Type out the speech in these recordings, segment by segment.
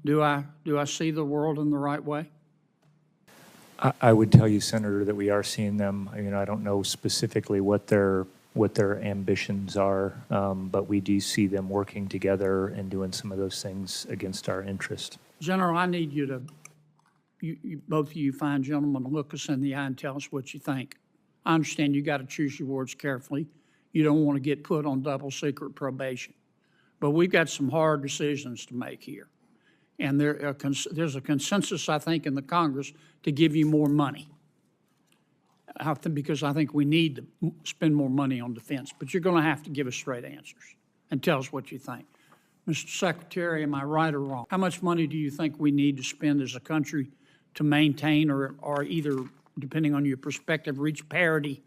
Do I see the world in the right way? I would tell you, Senator, that we are seeing them. I don't know specifically what their ambitions are, but we do see them working together and doing some of those things against our interest. General, I need you to, both of you fine gentlemen, look us in the eye and tell us what you think. I understand you got to choose your words carefully. You don't want to get put on double secret probation. But we've got some hard decisions to make here. And there's a consensus, I think, in the Congress to give you more money. Because I think we need to spend more money on defense. But you're going to have to give us straight answers and tell us what you think. Mr. Secretary, am I right or wrong? How much money do you think we need to spend as a country to maintain or either, depending on your perspective, reach parity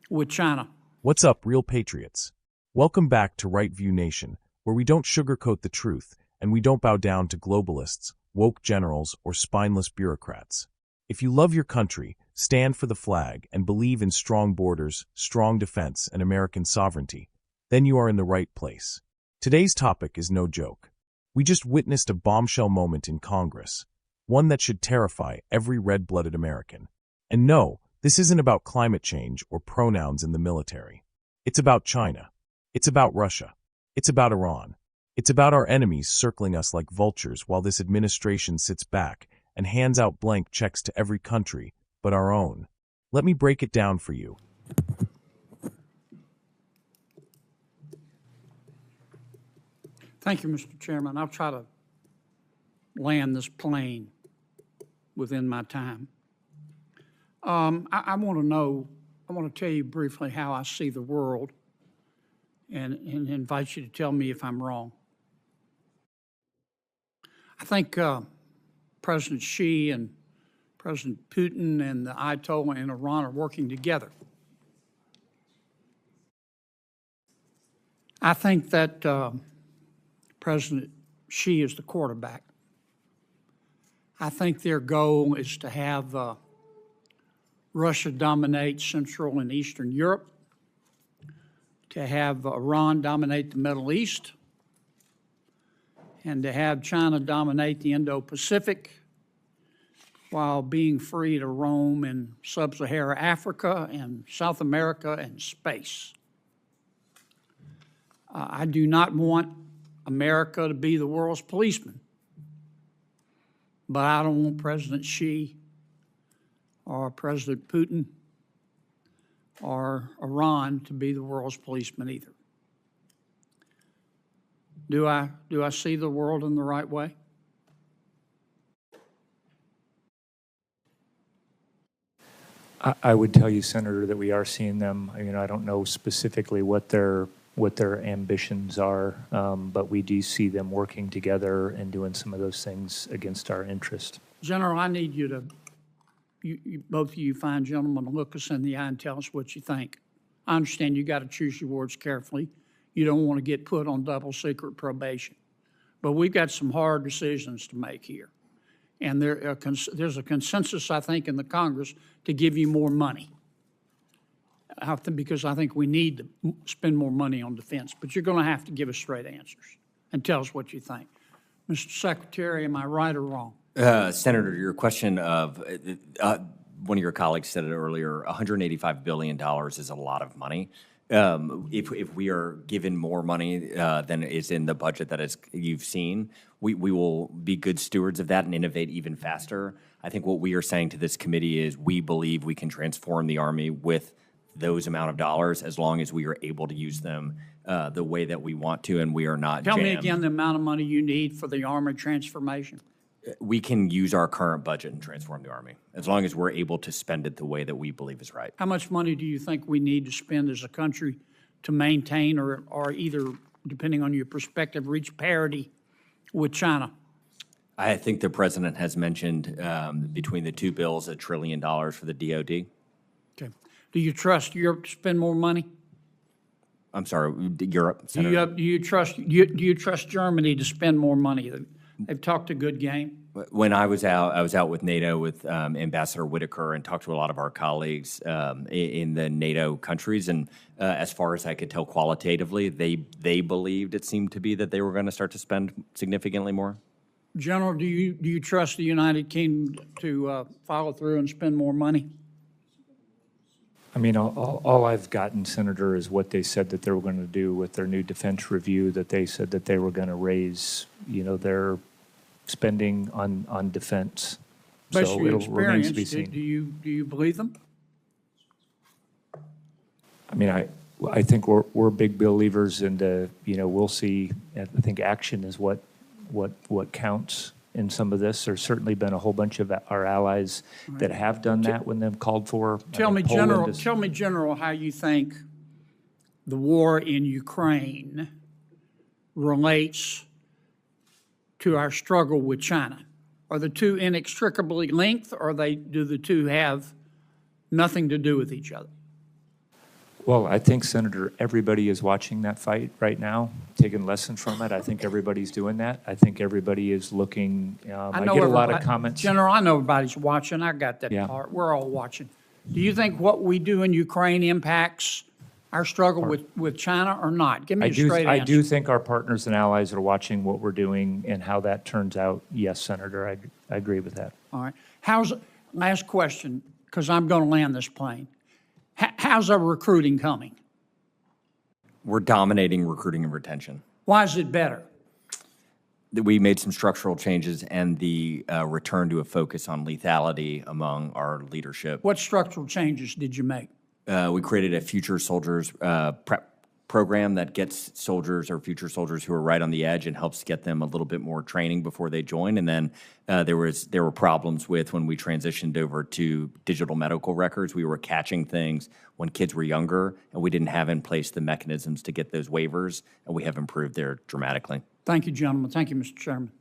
with China? What's up, real patriots? Welcome back to Right View Nation, where we don't sugarcoat the truth and we don't bow down to globalists, woke generals, or spineless bureaucrats. If you love your country, stand for the flag, and believe in strong borders, strong defense, and American sovereignty, then you are in the right place. Today's topic is no joke. We just witnessed a bombshell moment in Congress, one that should terrify every red-blooded American. And no, this isn't about climate change or pronouns in the military. It's about China. It's about Russia. It's about Iran. It's about our enemies circling us like vultures while this administration sits back and hands out blank checks to every country but our own. Let me break it down for you. Thank you, Mr. Chairman. I'll try to land this plane within my time. I want to tell you briefly how I see the world and invite you to tell me if I'm wrong. I think President Xi and President Putin and the Ayatollah in Iran are working together. I think that President Xi is the quarterback. I think their goal is to have Russia dominate Central and Eastern Europe, to have Iran dominate the Middle East, and to have China dominate the Indo-Pacific while being free to roam in sub-Saharan Africa and South America and space. I do not want America to be the world's policeman, but I don't want President Xi or President Putin or Iran to be the world's policeman either. Do I see the world in the right way? I would tell you, Senator, that we are seeing them. I don't know specifically what their ambitions are, but we do see them working together and doing some of those things against our interest. General, I need you to, both of you fine gentlemen, look us in the eye and tell us what you think. I understand you got to choose your words carefully. You don't want to get put on double secret probation. But we've got some hard decisions to make here. And there's a consensus, I think, in the Congress to give you more money. Because I think we need to spend more money on defense. But you're going to have to give us straight answers and tell us what you think. Mr. Secretary, am I right or wrong? Senator, your question of one of your colleagues said it earlier, $185 billion is a lot of money. If we are given more money than is in the budget that you've seen, we will be good stewards of that and innovate even faster. I think what we are saying to this committee is we believe we can transform the Army with those amount of dollars as long as we are able to use them the way that we want to and we are not Tell jammed. me again the amount of money you need for the Army transformation. We can use our current budget and transform the Army as long as we're able to spend it the way that we believe is right. How much money do you think we need to spend as a country to maintain or either, depending on your perspective, reach parity with China? I think the president has mentioned between the two bills $1 trillion for the DOD. Okay. Do you trust Europe to spend more money? I'm sorry, Europe. Do you trust Germany to spend more money? They've talked a good game. When I was out with NATO with Ambassador Whitaker and talked to a lot of our colleagues in the NATO countries, and as far as I could tell qualitatively, they believed it seemed to be that they were going to start to spend significantly more. General, do you trust the United Kingdom to follow through and spend more money? I mean, all I've gotten, Senator, is what they said that they were going to do with their new defense review, that they said that they were going to raise, their spending on defense. Based So on your it'll remains to be experience, seen. do you believe them? I mean, I think we're big believers in we'll see. I think action is what counts in some of this. There's certainly been a whole bunch of our allies that have done that when they've called for. Tell me, General, how you think the war in Ukraine relates to our struggle with China. Are the two inextricably linked, or do the two have nothing to do with each other? Well, I think, Senator, everybody is watching that fight right now, taking lessons from it. I think everybody's doing that. I think everybody is looking. I get a lot of comments. General, I know everybody's watching. I got that part. We're all watching. Do you think what we do in Ukraine impacts our struggle with China or not? Give me a straight answer. I do think our partners and allies are watching what we're doing and how that turns out. Yes, Senator, I agree with that. All right. Last question, because I'm going to land this plane. How's our recruiting coming? We're dominating recruiting and retention. Why is it better? We made some structural changes and the return to a focus on lethality among our leadership. What structural changes did you make? We created a future soldiers prep program that gets soldiers or future soldiers who are right on the edge and helps get them a little bit more training before they join. And then there were problems with when we transitioned over to digital medical records. We were catching things when kids were younger, and we didn't have in place the mechanisms to get those waivers, and we have improved there dramatically. Thank you, gentlemen. Thank you, Mr. Chairman.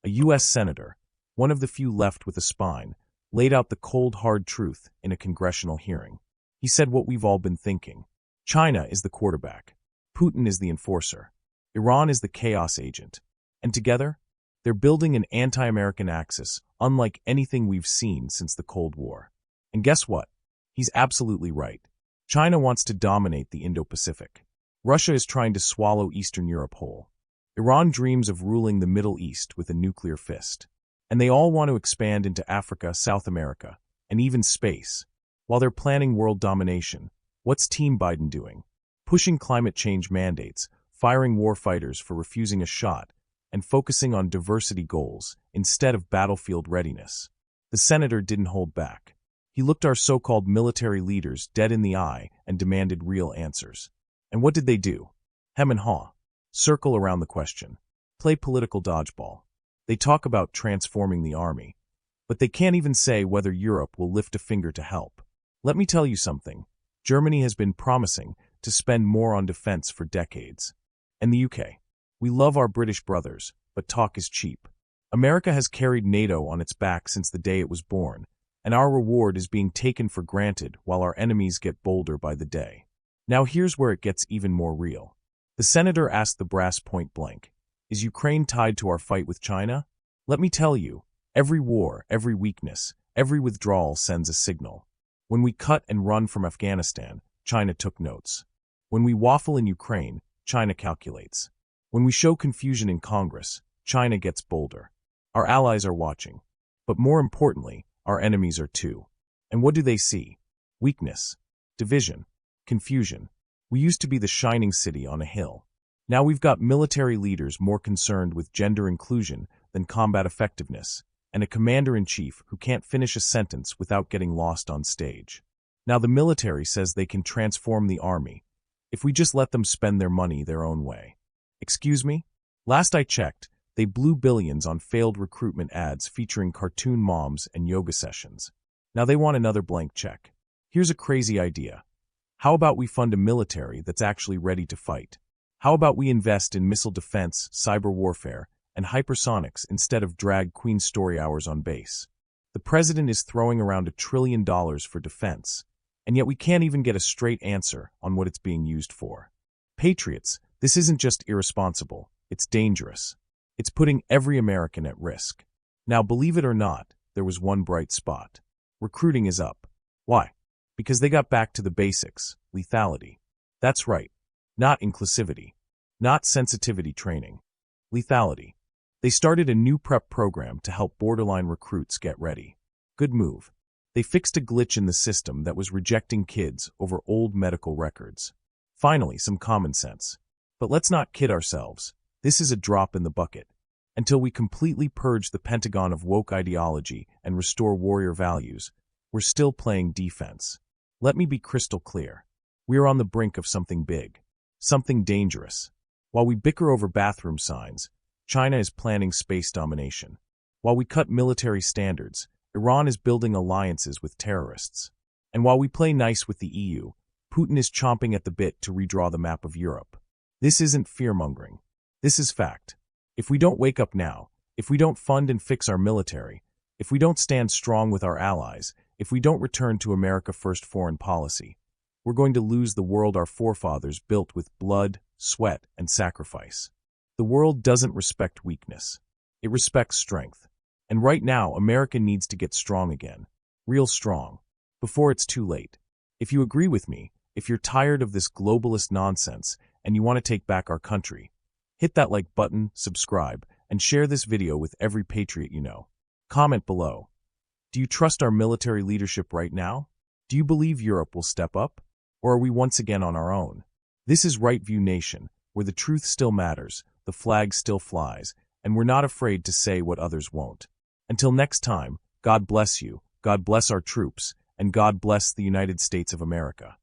A U.S. senator, one of the few left with a spine, laid out the cold, hard truth in a congressional hearing. He said what we've all been thinking. China is the quarterback. Putin is the enforcer. Iran is the chaos agent. And together, they're building an anti-American axis unlike anything we've seen since the Cold War. And guess what? He's absolutely right. China wants to dominate the Indo-Pacific. Russia is trying to swallow Eastern Europe whole. Iran dreams of ruling the Middle East with a nuclear fist. And they all want to expand into Africa, South America, and even space. While they're planning world domination, what's Team Biden doing? Pushing climate change mandates, firing war fighters for refusing a shot, and focusing on diversity goals instead of battlefield readiness. The senator didn't hold back. He looked our so-called military leaders dead in the eye and demanded real answers. And what did they do? Hem and haw. Circle around the question. Play political dodgeball. They talk about transforming the army, but they can't even say whether Europe will lift a finger to help. Let me tell you something. Germany has been promising to spend more on defense for decades. And the UK. We love our British brothers, but talk is cheap. America has carried NATO on its back since the day it was born, and our reward is being taken for granted while our enemies get bolder by the day. Now here's where it gets even more real. The senator asked the brass point blank, is Ukraine tied to our fight with China? Let me tell you, every war, every weakness, every withdrawal sends a signal. When we cut and run from Afghanistan, China took notes. When we waffle in Ukraine, China calculates. When we show confusion in Congress, China gets bolder. Our allies are watching. But more importantly, our enemies are too. And what do they see? Weakness, division, confusion. We used to be the shining city on a hill. Now we've got military leaders more concerned with gender inclusion than combat effectiveness, and a commander-in-chief who can't finish a sentence without getting lost on stage. Now the military says they can transform the army if we just let them spend their money their own way. Excuse me? Last I checked, they blew billions on failed recruitment ads featuring cartoon moms and yoga sessions. Now they want another blank check. Here's a crazy idea. How about we fund a military that's actually ready to fight? How about we invest in missile defense, cyber warfare, and hypersonics instead of drag queen story hours on base? The president is throwing around $1 trillion for defense, and yet we can't even get a straight answer on what it's being used for. Patriots, this isn't just irresponsible, it's dangerous. It's putting every American at risk. Now, believe it or not, there was one bright spot. Recruiting is up. Why? Because they got back to the basics, lethality. That's right. Not inclusivity. Not sensitivity training. Lethality. They started a new prep program to help borderline recruits get ready. Good move. They fixed a glitch in the system that was rejecting kids over old medical records. Finally, some common sense. But let's not kid ourselves. This is a drop in the bucket. Until we completely purge the Pentagon of woke ideology and restore warrior values, we're still playing defense. Let me be crystal clear. We are on the brink of something big, something dangerous. While we bicker over bathroom signs, China is planning space domination. While we cut military standards, Iran is building alliances with terrorists. And while we play nice with the EU, Putin is chomping at the bit to redraw the map of Europe. This isn't fear-mongering. This is fact. If we don't wake up now, if we don't fund and fix our military, if we don't stand strong with our allies, if we don't return to America First foreign policy, we're going to lose the world our forefathers built with blood, sweat, and sacrifice. The world doesn't respect weakness. It respects strength. And right now, America needs to get strong again. Real strong. Before it's too late. If you agree with me, if you're tired of this globalist nonsense and you want to take back our country, hit that like button, subscribe, and share this video with every patriot you know. Comment below. Do you trust our military leadership right now? Do you believe Europe will step up? Or are we once again on our own? This is Right View Nation, where the truth still matters, the flag still flies, and we're not afraid to say what others won't. Until next time, God bless you, God bless our troops, and God bless the United States of America.